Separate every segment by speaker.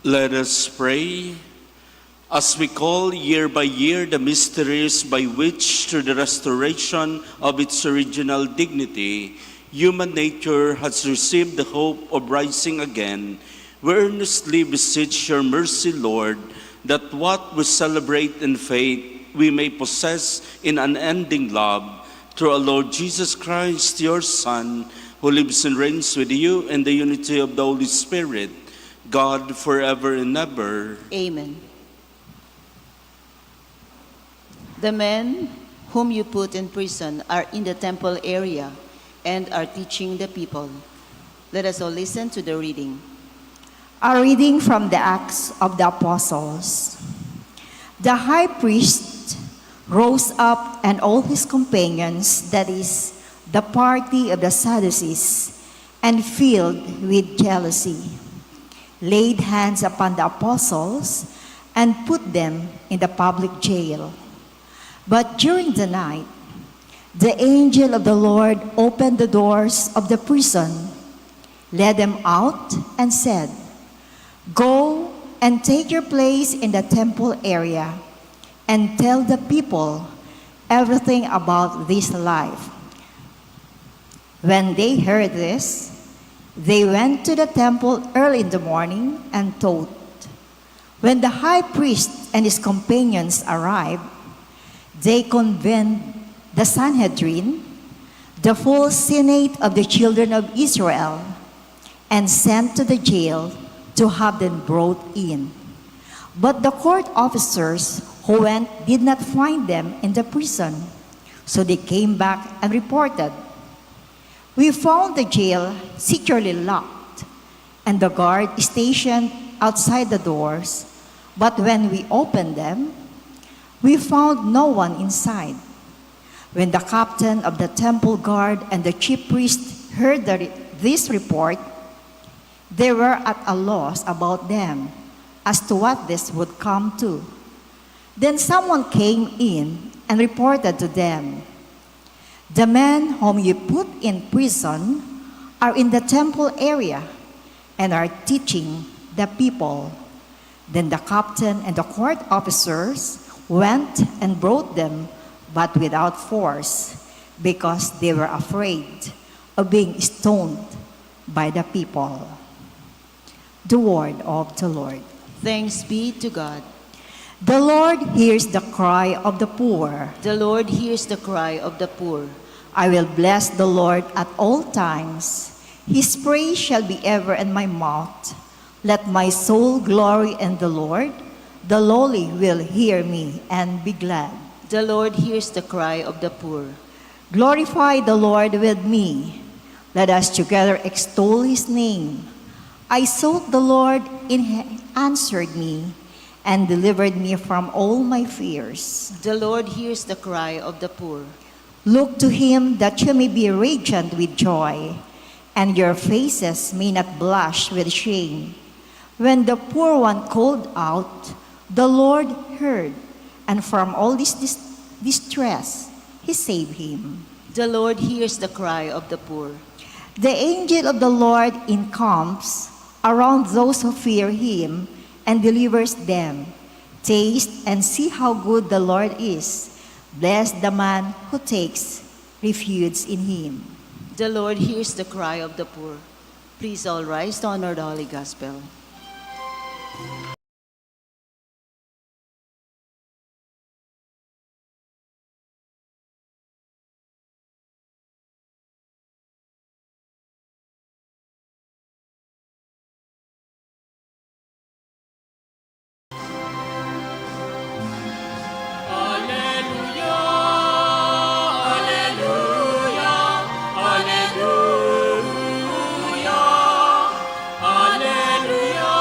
Speaker 1: Let us pray. As we call year by year the mysteries by which, through the restoration of its original dignity, human nature has received the hope of rising again, we earnestly beseech your mercy, Lord, that what we celebrate in faith we may possess in unending love, through our Lord Jesus Christ, your Son, who lives and reigns with you in the unity of the Holy Spirit, God forever and ever.
Speaker 2: Amen. The men whom you put in prison are in the temple area and are teaching the people. Let us all listen to the reading.
Speaker 3: A reading from the Acts of the Apostles. The high priest rose up, and all his companions, that is, the party of the Sadducees, and filled with jealousy, laid hands upon the apostles and put them in the public jail. But during the night, the angel of the Lord opened the doors of the prison, led them out, and said, "Go and take your place in the temple area and tell the people everything about this life." When they heard this, they went to the temple early in the morning and taught. When the high priest and his companions arrived, they convened the Sanhedrin, the full senate of the children of Israel, and sent to the jail to have them brought in. But the court officers who went did not find them in the prison, so they came back and reported, "We found the jail securely locked, and the guard stationed outside the doors, but when we opened them, we found no one inside." When the captain of the temple guard and the chief priest heard this report, they were at a loss about them as to what this would come to. Then someone came in and reported to them, "The men whom you put in prison are in the temple area and are teaching the people." Then the captain and the court officers went and brought them, but without force, because they were afraid of being stoned by the people. The word of the Lord.
Speaker 2: Thanks be to God.
Speaker 3: The Lord hears the cry of the poor.
Speaker 2: The Lord hears the cry of the poor.
Speaker 3: I will bless the Lord at all times. His praise shall be ever in my mouth. Let my soul glory in the Lord. The lowly will hear me and be glad.
Speaker 2: The Lord hears the cry of the poor.
Speaker 3: Glorify the Lord with me. Let us together extol his name. I sought the Lord, and he answered me, and delivered me from all my fears.
Speaker 2: The Lord hears the cry of the poor.
Speaker 3: Look to him that you may be radiant with joy, and your faces may not blush with shame. When the poor one called out, the Lord heard, and from all this distress he saved him.
Speaker 2: The Lord hears the cry of the poor.
Speaker 3: The angel of the Lord encamps around those who fear him and delivers them. Taste and see how good the Lord is. Blessed the man who takes refuge in him.
Speaker 2: The Lord hears the cry of the poor. Please all rise to honor the Holy Gospel.
Speaker 4: Alleluia,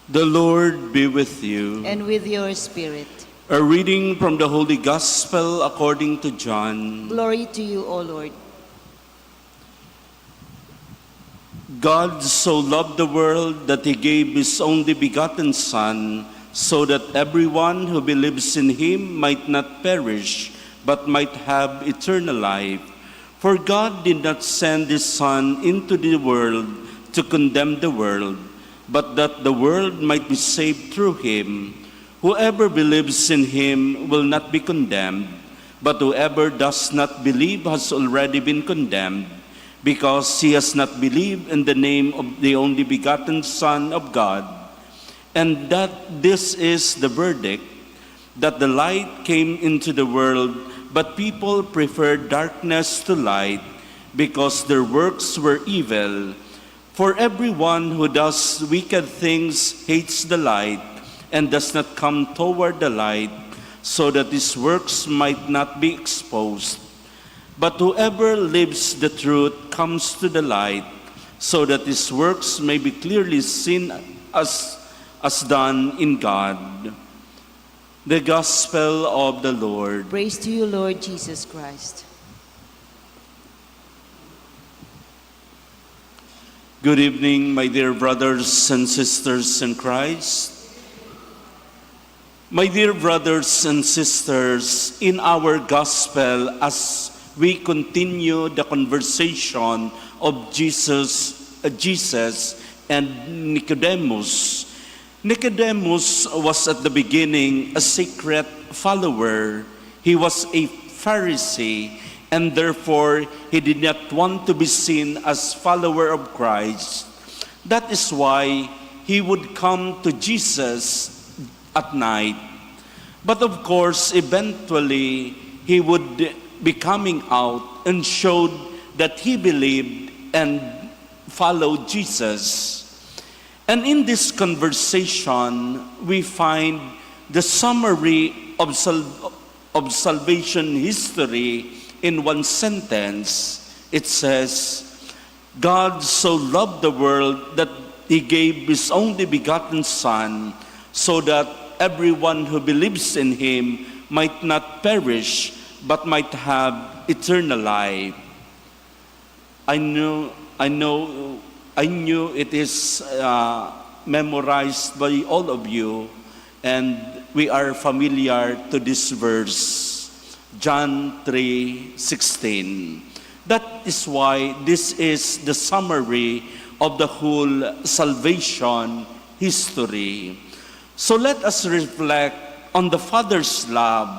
Speaker 1: The Lord be with you.
Speaker 2: And with your spirit.
Speaker 1: A reading from the Holy Gospel according to John.
Speaker 2: Glory to you, O Lord.
Speaker 1: God so loved the world that he gave his only begotten Son, so that everyone who believes in him might not perish, but might have eternal life. For God did not send his Son into the world to condemn the world, but that the world might be saved through him. Whoever believes in him will not be condemned, but whoever does not believe has already been condemned, because he has not believed in the name of the only begotten Son of God. And that this is the verdict, that the light came into the world, but people preferred darkness to light, because their works were evil. For everyone who does wicked things hates the light, and does not come toward the light, so that his works might not be exposed. But whoever lives the truth comes to the light, so that his works may be clearly seen as done in God. The Gospel of the Lord.
Speaker 2: Praise to you, Lord Jesus Christ.
Speaker 1: Good evening, my dear brothers and sisters in Christ. My dear brothers and sisters, in our Gospel, as we continue the conversation of Jesus and Nicodemus. Nicodemus was at the beginning a secret follower. He was a Pharisee, and therefore he did not want to be seen as follower of Christ. That is why he would come to Jesus at night. But of course, eventually, he would be coming out and showed that he believed and followed Jesus. And in this conversation, we find the summary of salvation history in one sentence. It says, God so loved the world that he gave his only begotten Son, so that everyone who believes in him might not perish, but might have eternal life. I knew it is memorized by all of you, and we are familiar to this verse, John 3:16. That is why this is the summary of the whole salvation history. So let us reflect on the Father's love.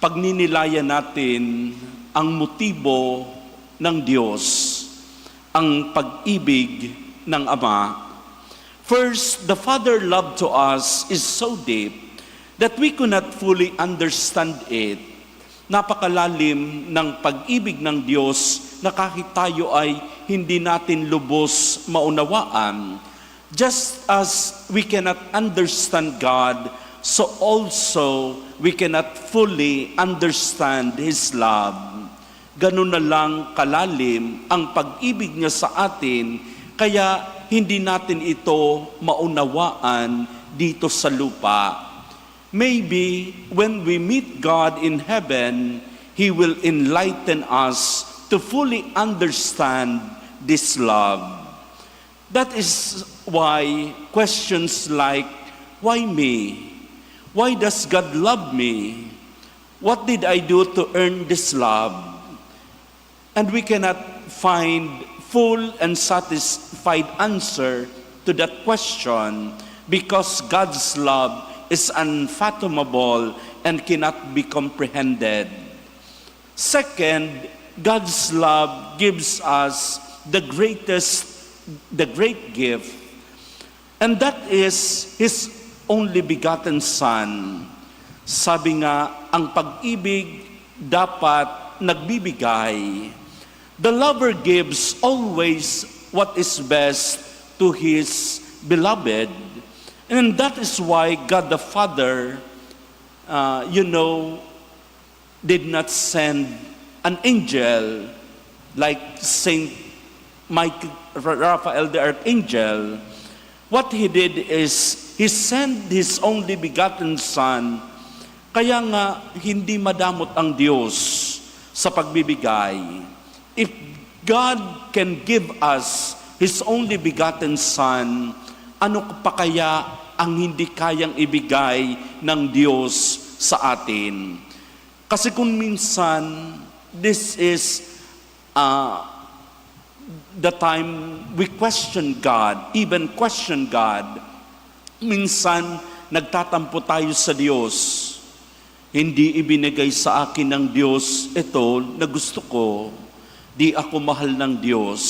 Speaker 1: Pagninilayan natin ang motibo ng Diyos, ang pag-ibig ng Ama. First, the Father love to us is so deep that we could not fully understand it. Napakalalim ng pag-ibig ng Diyos na kahit tayo ay hindi natin lubos maunawaan. Just as we cannot understand God, so also we cannot fully understand His love. Ganun na lang kalalim ang pag-ibig niya sa atin, kaya hindi natin ito maunawaan dito sa lupa. Maybe when we meet God in heaven, He will enlighten us to fully understand this love. That is why questions like, why me? Why does God love me? What did I do to earn this love? And we cannot find full and satisfied answer to that question because God's love is unfathomable and cannot be comprehended. Second, God's love gives us the great gift, and that is His only begotten Son. Sabi nga, ang pag-ibig dapat nagbibigay. The lover gives always what is best to his beloved. And that is why God the Father, did not send an angel like Saint Raphael the Archangel, What He did is, He sent His only begotten Son. Kaya nga, hindi madamot ang Diyos sa pagbibigay. If God can give us His only begotten Son, ano pa kaya ang hindi kayang ibigay ng Diyos sa atin? Kasi kung minsan, this is the time we question God, even question God. Minsan, nagtatampo tayo sa Diyos. Hindi ibinigay sa akin ng Diyos ito na gusto ko. Di ako mahal ng Diyos.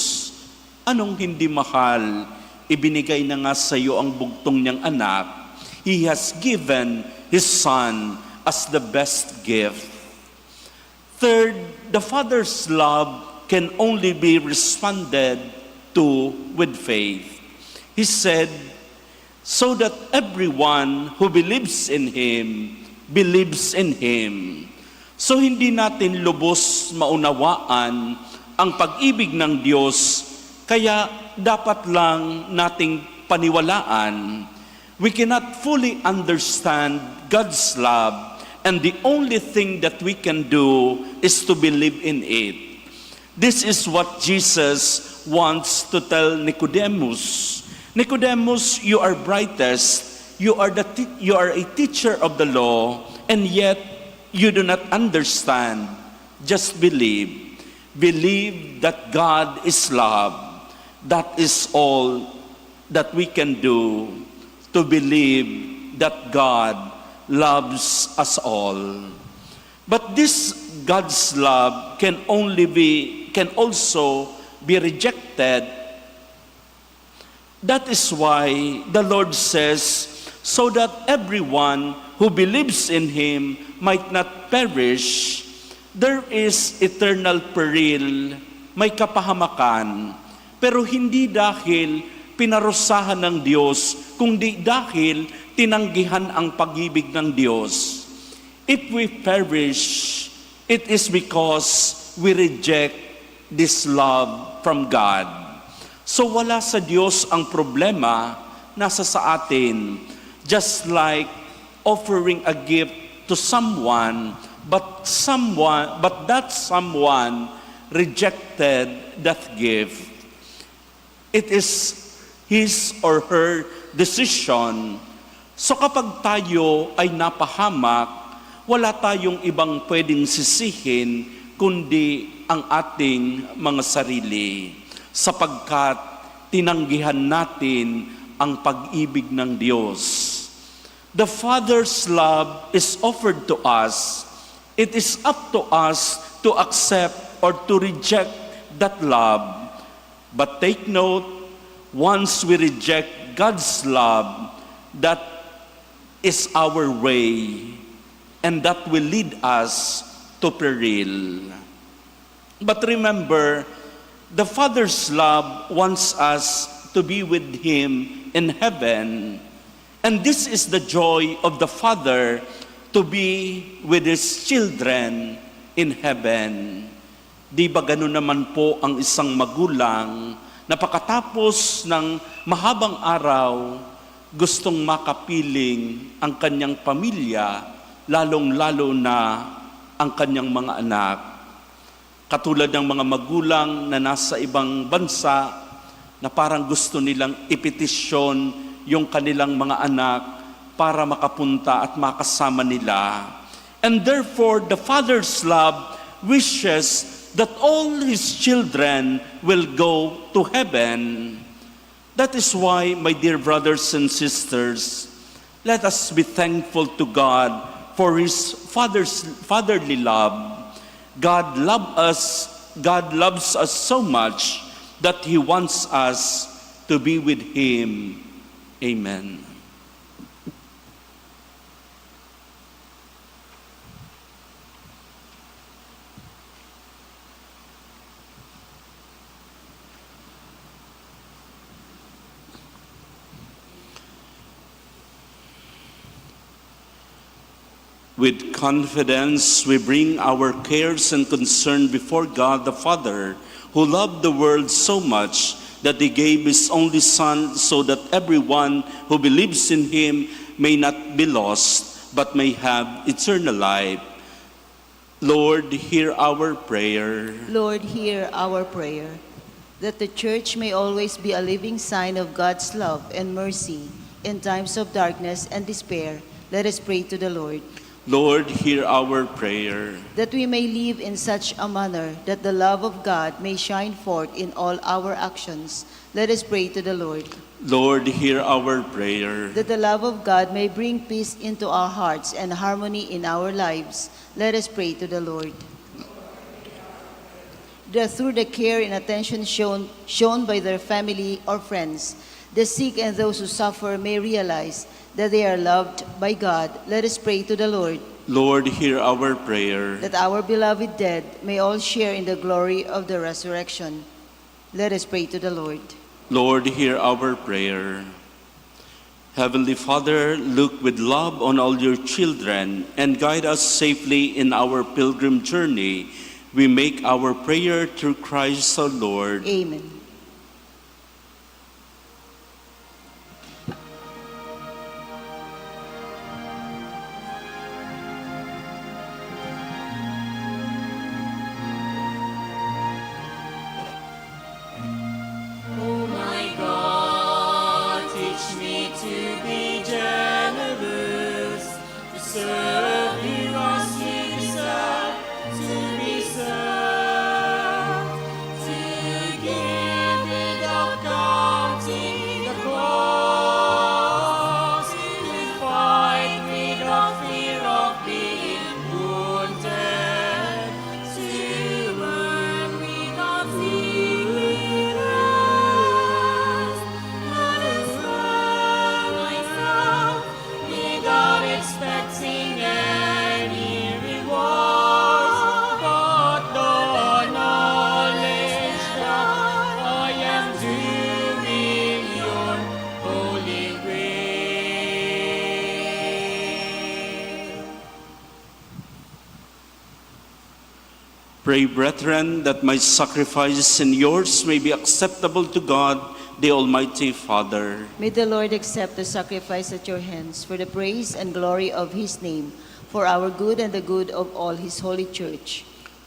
Speaker 1: Anong hindi mahal? Ibinigay na nga sa iyo ang bugtong niyang anak. He has given His Son as the best gift. Third, the Father's love can only be responded to with faith. He said, so that everyone who believes in Him, believes in Him. So hindi natin lubos maunawaan ang pag-ibig ng Diyos, kaya dapat lang nating paniwalaan. We cannot fully understand God's love, and the only thing that we can do is to believe in it. This is what Jesus wants to tell Nicodemus. Nicodemus, you are brightest. You are a teacher of the law, and yet you do not understand. Just believe. Believe that God is love. That is all that we can do, to believe that God loves us all. But this God's love can also be rejected. That is why the Lord says, so that everyone who believes in Him might not perish. There is eternal peril, may kapahamakan, pero hindi dahil pinarusahan ng Diyos, kundi dahil tinanggihan ang pag-ibig ng Diyos. If we perish, it is because we reject this love from God. So wala sa Diyos ang problema, nasa sa atin. Just like offering a gift to someone, but that someone rejected that gift. It is his or her decision. So kapag tayo ay napahamak, wala tayong ibang pwedeng sisihin kundi ang ating mga sarili, sapagkat tinanggihan natin ang pag-ibig ng Diyos. The Father's love is offered to us. It is up to us to accept or to reject that love. But take note, once we reject God's love, that is our way, and that will lead us to peril. But remember, the Father's love wants us to be with Him in heaven. And this is the joy of the Father, to be with His children in heaven. Di ba ganun naman po ang isang magulang na pagkatapos ng mahabang araw, gustong makapiling ang kanyang pamilya, lalong-lalo na ang kanyang mga anak. Katulad ng mga magulang na nasa ibang bansa, na parang gusto nilang ipetisyon yung kanilang mga anak para makapunta at makasama nila. And therefore, the Father's love wishes that all His children will go to heaven. That is why, my dear brothers and sisters, let us be thankful to God for His fatherly love. God loves us so much that He wants us to be with Him. Amen. With confidence, we bring our cares and concern before God the Father, who loved the world so much that he gave his only Son, so that everyone who believes in him may not be lost, but may have eternal life. Lord, hear our prayer.
Speaker 2: Lord, hear our prayer. That the Church may always be a living sign of God's love and mercy in times of darkness and despair, let us pray to the Lord.
Speaker 1: Lord, hear our prayer.
Speaker 2: That we may live in such a manner that the love of God may shine forth in all our actions, let us pray to the Lord.
Speaker 1: Lord, hear our prayer.
Speaker 2: That the love of God may bring peace into our hearts and harmony in our lives, let us pray to the Lord. That through the care and attention shown by their family or friends, the sick and those who suffer may realize that they are loved by God, let us pray to the Lord.
Speaker 1: Lord, hear our prayer.
Speaker 2: That our beloved dead may all share in the glory of the resurrection, let us pray to the Lord.
Speaker 1: Lord, hear our prayer. Heavenly Father, look with love on all your children and guide us safely in our pilgrim journey. We make our prayer through Christ our Lord.
Speaker 2: Amen.
Speaker 4: Oh my God, teach me to be generous, to serve you as you deserve to be served, to give without counting the cost, to fight without fear of being wounded, to earn without feeling rest, and serve myself without expecting any reward, but the knowledge that I am doing your holy will.
Speaker 1: Pray, brethren, that my sacrifice and yours may be acceptable to God, the Almighty Father.
Speaker 2: May the Lord accept the sacrifice at your hands for the praise and glory of his name, for our good and the good of all his holy church.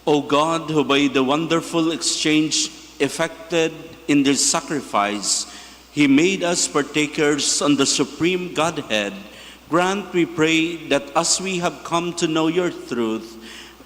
Speaker 1: O God, who by the wonderful exchange effected in this sacrifice, he made us partakers on the supreme Godhead, grant, we pray, that as we have come to know your truth,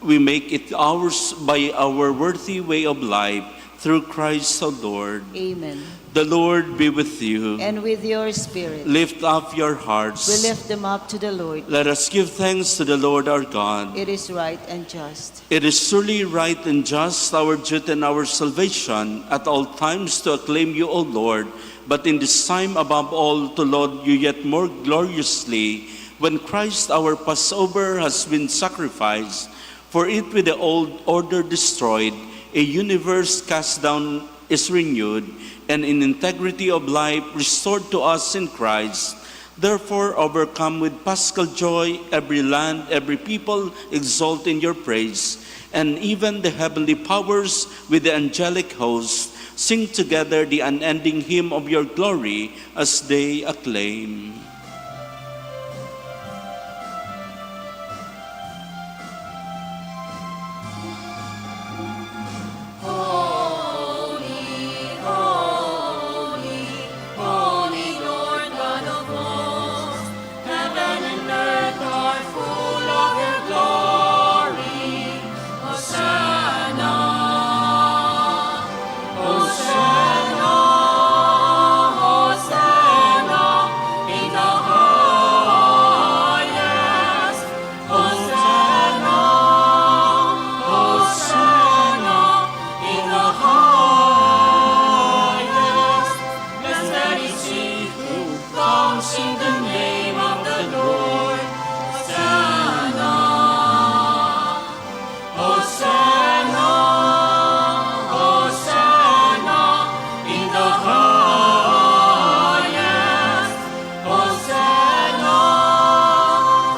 Speaker 1: we make it ours by our worthy way of life, through Christ our Lord.
Speaker 2: Amen.
Speaker 1: The Lord be with you.
Speaker 2: And with your spirit,
Speaker 1: Lift up your hearts.
Speaker 2: we lift them up to the Lord.
Speaker 1: Let us give thanks to the Lord our God.
Speaker 2: It is right and just.
Speaker 1: It is truly right and just, our duty and our salvation, at all times to acclaim you, O Lord, but in this time above all to laud you yet more gloriously, when Christ our Passover has been sacrificed. For it with the old order destroyed, a universe cast down is renewed, and in integrity of life restored to us in Christ. Therefore, overcome with paschal joy, every land, every people exult in your praise, and even the heavenly powers with the angelic host sing together the unending hymn of your glory as they acclaim.
Speaker 4: Holy, holy, holy Lord God of hosts, heaven and earth are full of your glory. Hosanna, Hosanna, Hosanna in the highest. Hosanna, Hosanna in the highest. Blessed is he who comes in the name of the Lord. Hosanna, Hosanna, Hosanna in the highest. Hosanna,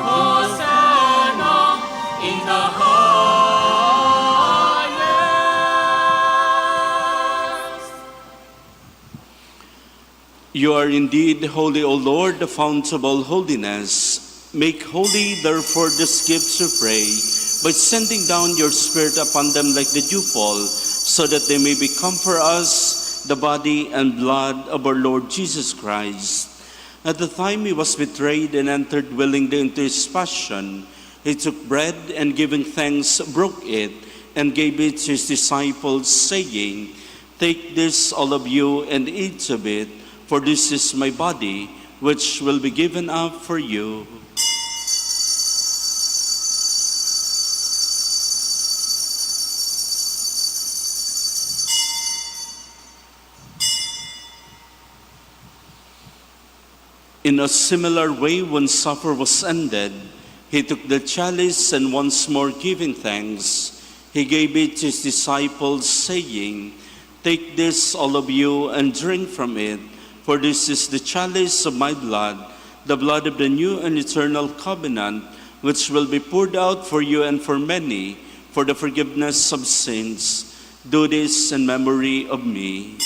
Speaker 4: Hosanna in the highest.
Speaker 1: You are indeed holy, O Lord, the fount of all holiness. Make holy, therefore, these gifts, we pray, by sending down your Spirit upon them like the dewfall, so that they may become for us the body and blood of our Lord Jesus Christ. At the time he was betrayed and entered willingly into his passion, he took bread and giving thanks, broke it, and gave it to his disciples, saying, "Take this, all of you, and eat of it, for this is my body, which will be given up for you." In a similar way, when supper was ended, he took the chalice and once more giving thanks, he gave it to his disciples, saying, "Take this, all of you, and drink from it, for this is the chalice of my blood, the blood of the new and eternal covenant, which will be poured out for you and for many for the forgiveness of sins. Do this in memory of me."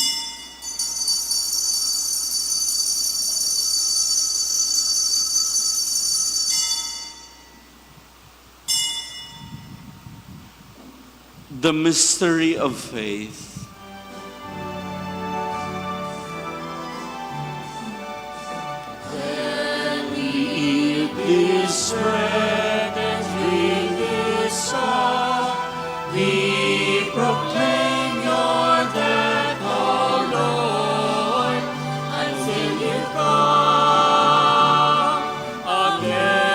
Speaker 1: The mystery of faith.
Speaker 4: When we eat this bread and drink this cup, we proclaim your death, O Lord, until you come again.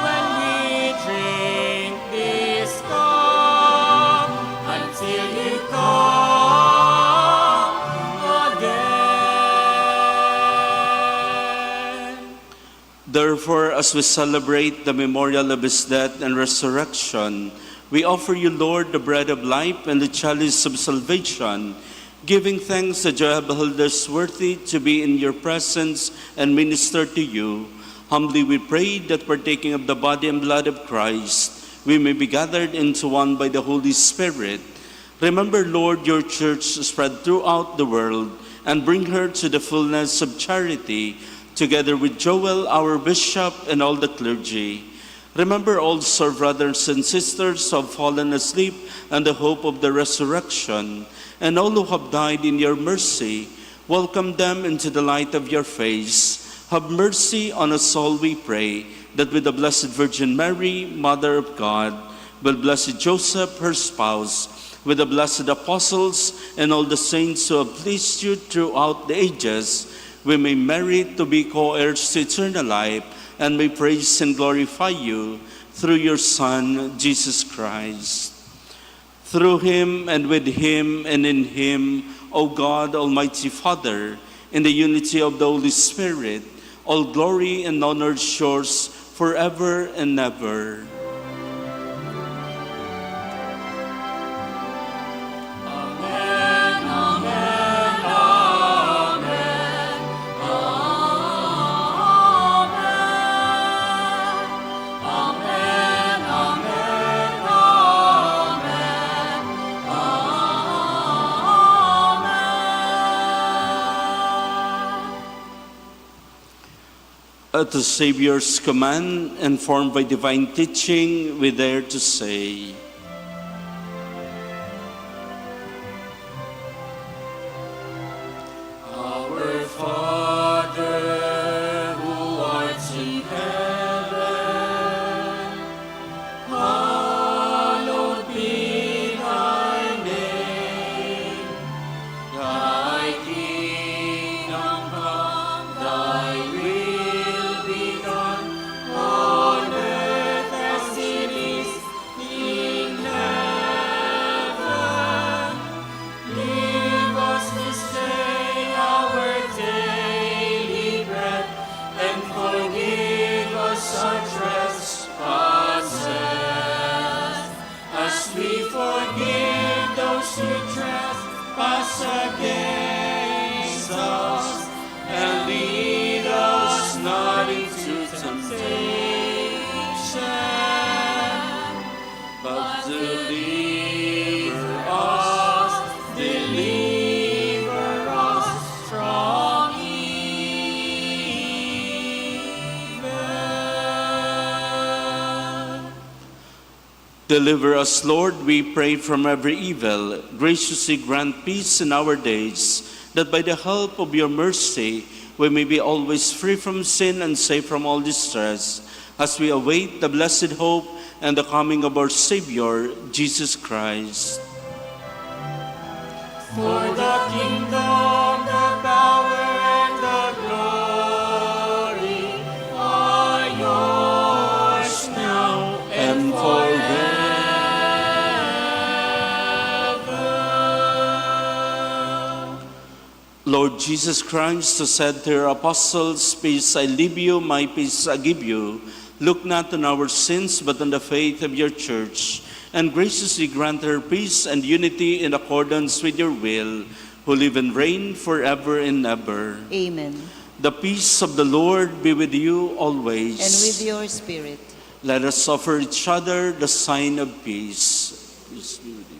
Speaker 4: When we drink this cup, until you come again.
Speaker 1: Therefore, as we celebrate the memorial of his death and resurrection, we offer you, Lord, the bread of life and the chalice of salvation, giving thanks that you have held us worthy to be in your presence and minister to you. Humbly we pray that partaking of the body and blood of Christ, we may be gathered into one by the Holy Spirit. Remember, Lord, your church spread throughout the world, and bring her to the fullness of charity, together with Joel, our bishop, and all the clergy. Remember also our brothers and sisters who have fallen asleep and the hope of the resurrection, and all who have died in your mercy. Welcome them into the light of your face. Have mercy on us all, we pray, that with the Blessed Virgin Mary, Mother of God, with Blessed Joseph, her spouse, with the blessed apostles and all the saints who have pleased you throughout the ages, we may merit to be co-heirs to eternal life, and may praise and glorify you through your Son, Jesus Christ. Through him and with him and in him, O God, Almighty Father, in the unity of the Holy Spirit, all glory and honor is yours forever and ever.
Speaker 4: Amen, amen, amen, amen, amen, amen, amen.
Speaker 1: At the Savior's command, informed by divine teaching, we dare to say,
Speaker 4: Our Father, who art in heaven, hallowed be thy name. Thy kingdom come, thy will be done, on earth as it is in
Speaker 1: Deliver us, Lord, we pray, from every evil. Graciously grant peace in our days, that by the help of your mercy we may be always free from sin and safe from all distress, as we await the blessed hope and the coming of our Savior, Jesus Christ.
Speaker 4: For the kingdom, the power, and the glory are yours now and forever.
Speaker 1: Lord Jesus Christ, who said to your apostles, "Peace I leave you, my peace I give you," look not on our sins, but on the faith of your church, and graciously grant her peace and unity in accordance with your will, who live and reign forever and ever.
Speaker 2: Amen.
Speaker 1: The peace of the Lord be with you always.
Speaker 2: And with your spirit.
Speaker 1: Let us offer each other the sign of peace. Peace be with you.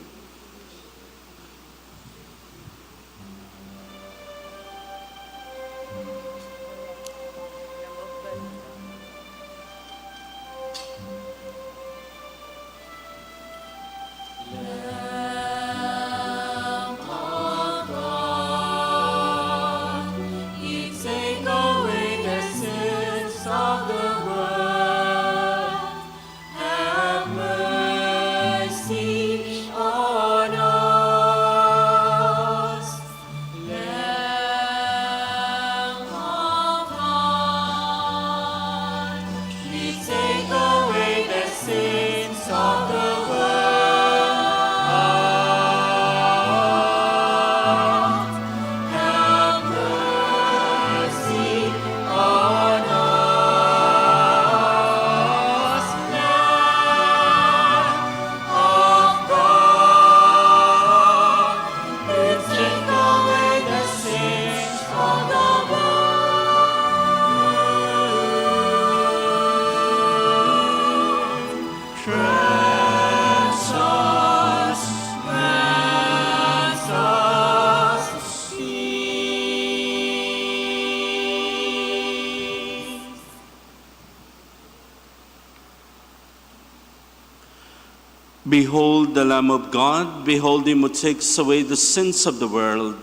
Speaker 1: Behold the Lamb of God, behold him who takes away the sins of the world.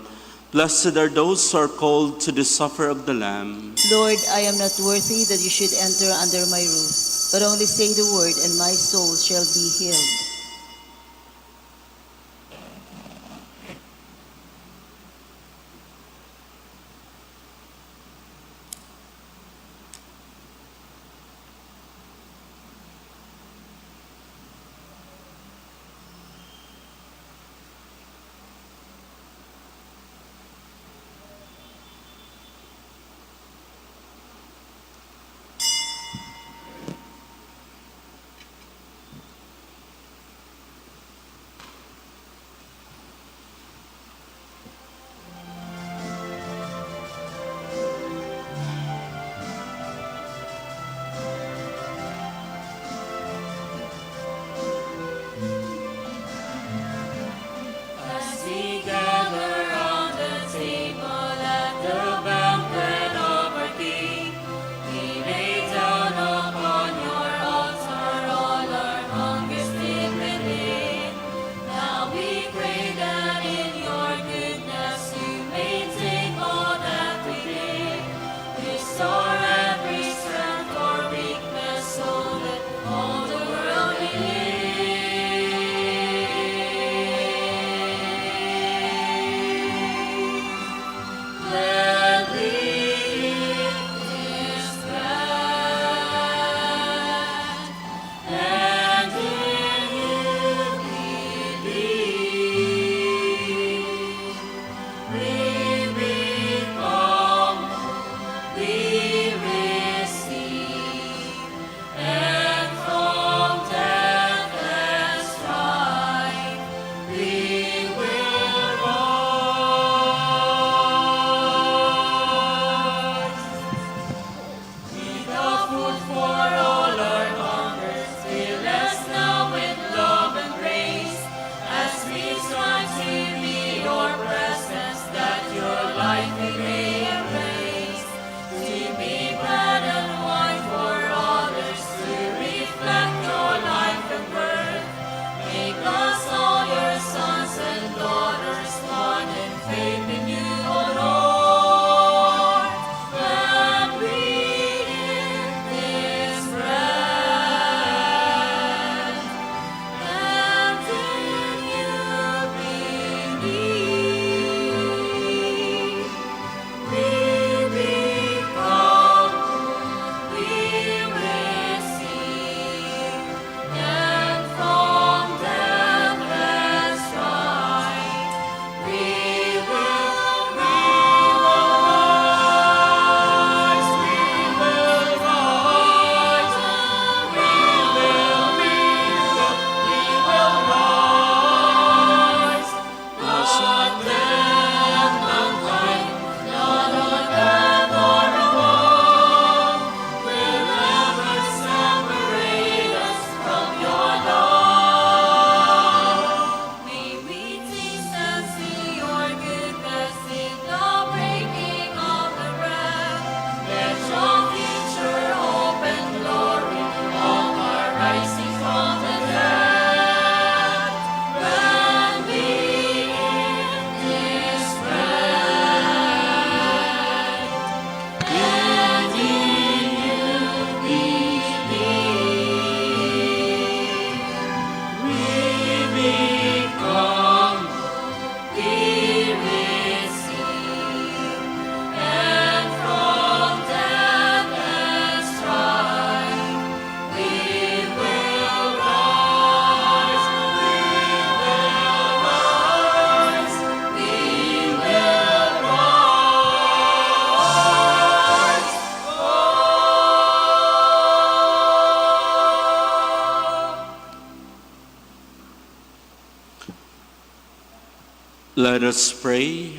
Speaker 1: Blessed are those who are called to the supper of the Lamb.
Speaker 2: Lord, I am not worthy that you should enter under my roof, but only say the word, and my soul shall be healed.
Speaker 1: Let us pray.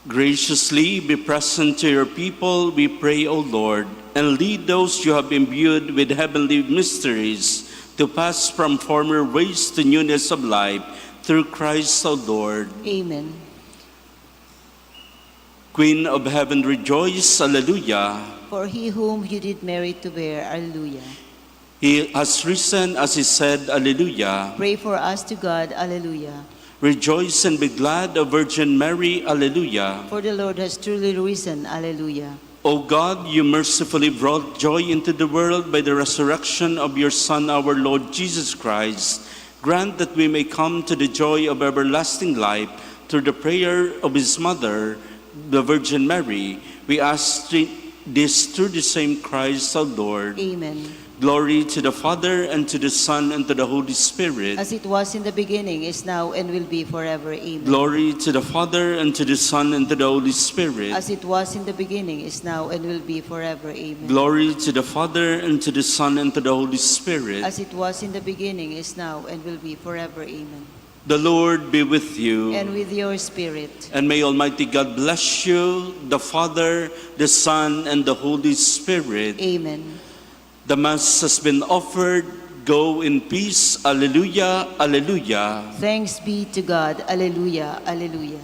Speaker 1: Graciously be present to your people, we pray, O Lord, and lead those you have imbued with heavenly mysteries to pass from former ways to newness of life, through Christ our Lord.
Speaker 2: Amen.
Speaker 1: Queen of heaven, rejoice, alleluia.
Speaker 2: For he whom you did merit to bear, alleluia.
Speaker 1: He has risen as he said, alleluia.
Speaker 2: Pray for us to God, alleluia.
Speaker 1: Rejoice and be glad, O Virgin Mary, alleluia.
Speaker 2: For the Lord has truly risen, alleluia.
Speaker 1: O God, you mercifully brought joy into the world by the resurrection of your Son, our Lord Jesus Christ. Grant that we may come to the joy of everlasting life through the prayer of his mother, the Virgin Mary. We ask this through the same Christ our Lord.
Speaker 2: Amen.
Speaker 1: Glory to the Father, and to the Son, and to the Holy Spirit.
Speaker 2: As it was in the beginning, is now, and will be forever. Amen.
Speaker 1: Glory to the Father, and to the Son, and to the Holy Spirit.
Speaker 2: As it was in the beginning, is now, and will be forever. Amen.
Speaker 1: Glory to the Father, and to the Son, and to the Holy Spirit.
Speaker 2: As it was in the beginning, is now, and will be forever. Amen.
Speaker 1: The Lord be with you.
Speaker 2: And with your spirit.
Speaker 1: And may Almighty God bless you, the Father, the Son, and the Holy Spirit.
Speaker 2: Amen.
Speaker 1: The Mass has been offered. Go in peace. Alleluia, alleluia.
Speaker 2: Thanks be to God. Alleluia, alleluia.